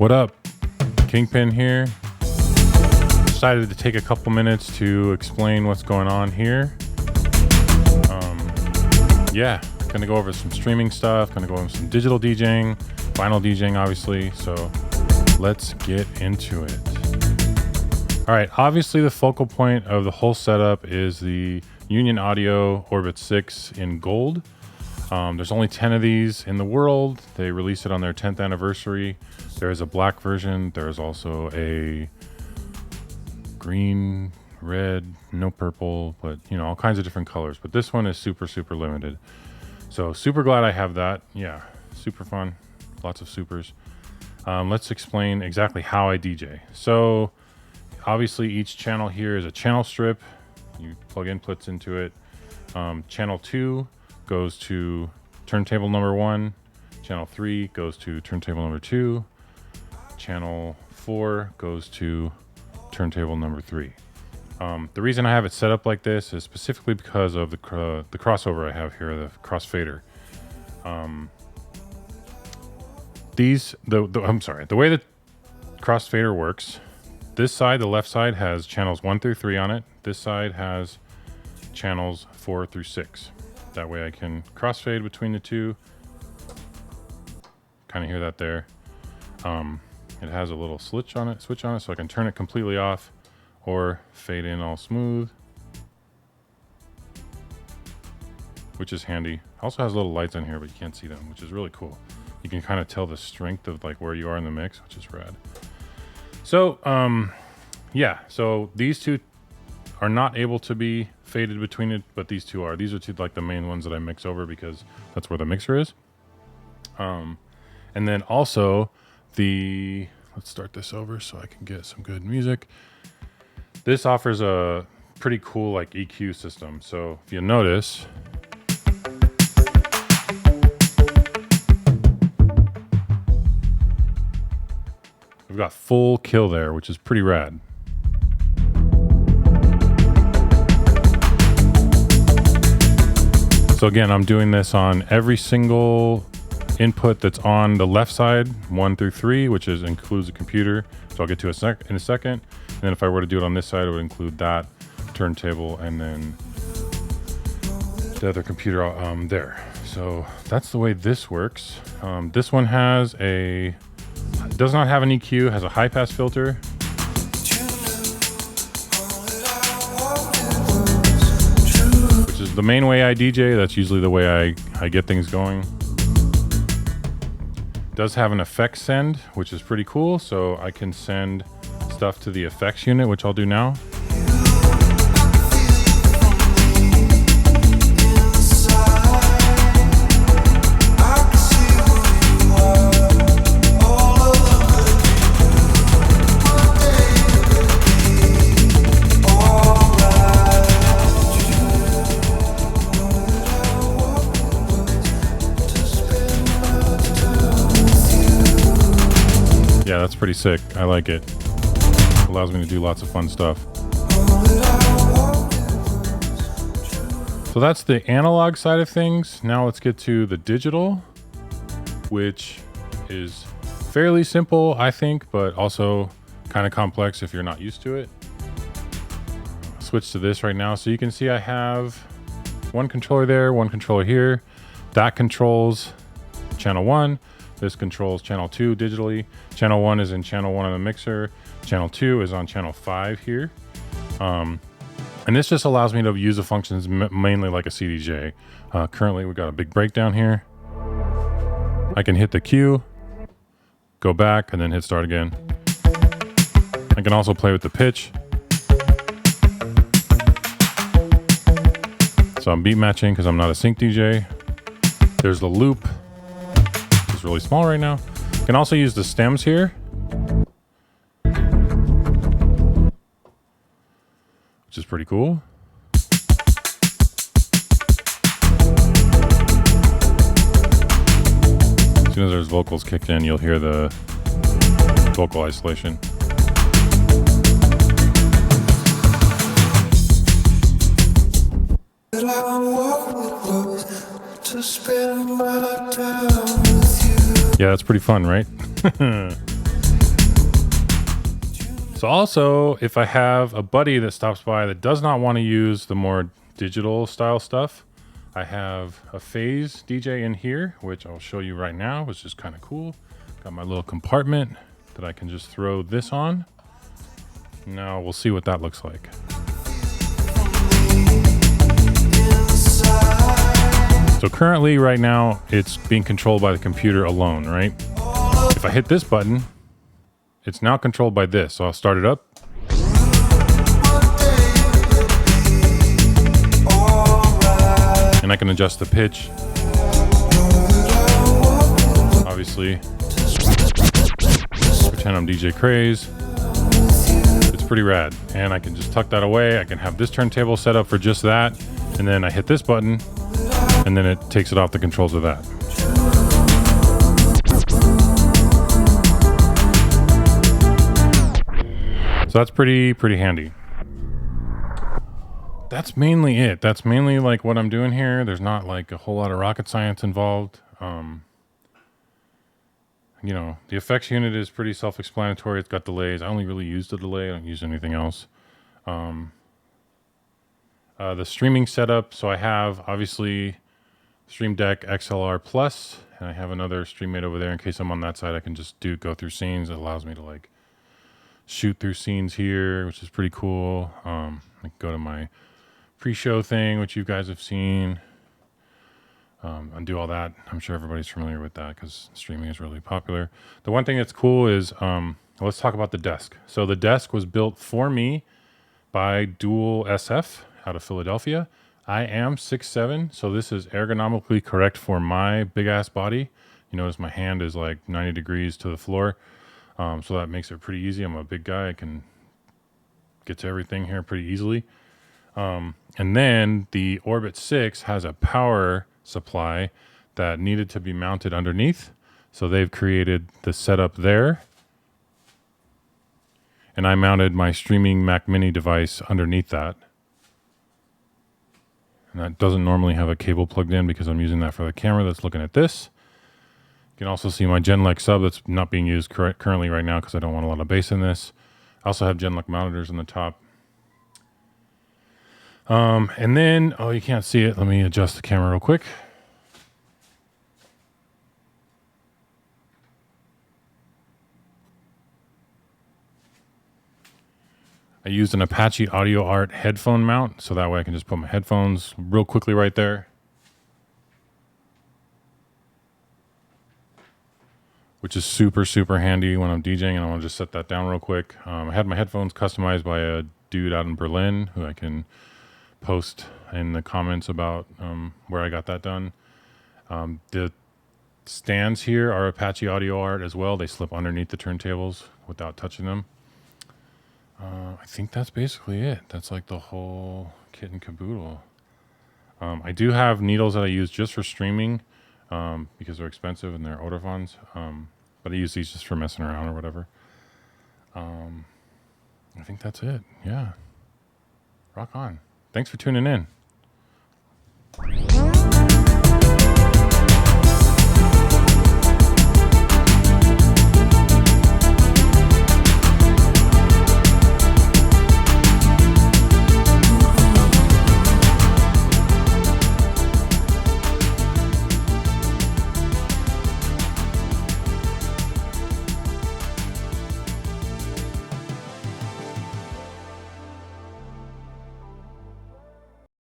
What up? Kingpin here. Decided to take a couple minutes to explain what's going on here. Yeah, gonna go over some streaming stuff, gonna go over some digital DJing, vinyl DJing obviously, so let's get into it. All right, obviously the focal point of the whole setup is the Union Audio Orbit 6 in gold. There's only 10 of these in the world. They released it on their 10th anniversary. There is a black version. There's also a green, red, no purple, but you know, all kinds of different colors. But this one is super, super limited. So super glad I have that. Yeah, super fun. Lots of supers. Let's explain exactly how I DJ. So obviously each channel here is a channel strip. You plug inputs into it. Channel 2 goes to turntable number 1. Channel 3 goes to turntable number 2. Channel 4 goes to turntable number 3. The reason I have it set up like this is specifically because of the crossover I have here, the crossfader. The way the crossfader works, this side, the left side, has channels 1 through 3 on it. This side has channels 4 through 6. That way I can crossfade between the two. Kind of hear that there. It has a little switch on it, so I can turn it completely off or fade in all smooth, which is handy. Also has little lights on here, but you can't see them, which is really cool. You can kind of tell the strength of like where you are in the mix, which is rad. So, yeah, so these two are not able to be faded between it, but these two are. These are two like the main ones that I mix over because that's where the mixer is. And then also let's start this over so I can get some good music. This offers a pretty cool like EQ system. So if you notice, we've got full kill there, which is pretty rad. So again, I'm doing this on every single input that's on the left side, 1 through 3, which includes the computer. So I'll get to in a second. And then if I were to do it on this side, it would include that turntable and then the other computer there. So that's the way this works. This one does not have an EQ, has a high pass filter. Which is the main way I DJ. That's usually the way I get things going. Does have an effects send, which is pretty cool. So I can send stuff to the effects unit, which I'll do now. Yeah, that's pretty sick. I like it. Allows me to do lots of fun stuff. So that's the analog side of things. Now let's get to the digital, which is fairly simple, I think, but also kind of complex if you're not used to it. I'll switch to this right now. So you can see I have one controller there, one controller here. That controls channel 1. This controls channel 2 digitally. Channel 1 is in channel 1 on the mixer. Channel 2 is on channel 5 here. And this just allows me to use the functions mainly like a CDJ. Currently, we've got a big breakdown here. I can hit the Q, go back, and then hit start again. I can also play with the pitch. So I'm beat matching because I'm not a sync DJ. There's the loop. Really small right now. You can also use the stems here, which is pretty cool. As soon as there's vocals kicked in, you'll hear the vocal isolation. Yeah, that's pretty fun, right? So also, if I have a buddy that stops by that does not want to use the more digital style stuff, I have a phase DJ in here, which I'll show you right now, which is kind of cool. Got my little compartment that I can just throw this on. Now we'll see what that looks like. So currently right now it's being controlled by the computer alone, right? If I hit this button, it's now controlled by this. So I'll start it up. And I can adjust the pitch. Obviously. Pretend I'm DJ Craze. It's pretty rad. And I can just tuck that away. I can have this turntable set up for just that. And then I hit this button. And then it takes it off the controls of that. So that's pretty handy. That's mainly it. That's mainly like what I'm doing here. There's not like a whole lot of rocket science involved. You know, the effects unit is pretty self-explanatory. It's got delays. I only really use the delay. I don't use anything else. The streaming setup. So I have obviously Stream Deck XLR Plus, and I have another StreamMate over there in case I'm on that side. I can just go through scenes. It allows me to like shoot through scenes here, which is pretty cool. I can go to my pre-show thing, which you guys have seen, and do all that. I'm sure everybody's familiar with that because streaming is really popular. The one thing that's cool is, let's talk about the desk. So the desk was built for me by Dual SF out of Philadelphia. I am 6'7", so this is ergonomically correct for my big ass body. You notice my hand is like 90 degrees to the floor. So that makes it pretty easy. I'm a big guy. I can get to everything here pretty easily. And then the Orbit 6 has a power supply that needed to be mounted underneath. So they've created the setup there. And I mounted my streaming Mac Mini device underneath that. And that doesn't normally have a cable plugged in because I'm using that for the camera that's looking at this. You can also see my Genelec sub that's not being used currently right now because I don't want a lot of bass in this. I also have Genelec monitors on the top. And then, oh, you can't see it. Let me adjust the camera real quick. I used an Apache Audio Art headphone mount, so that way I can just put my headphones real quickly right there. Which is super handy when I'm DJing, and I want to just set that down real quick. I had my headphones customized by a dude out in Berlin who I can post in the comments about where I got that done. The stands here are Apache Audio Art as well. They slip underneath the turntables without touching them. I think that's basically it. That's like the whole kit and caboodle. I do have needles that I use just for streaming because they're expensive and they're Oderfons. But I use these just for messing around or whatever. I think that's it. Yeah. Rock on. Thanks for tuning in.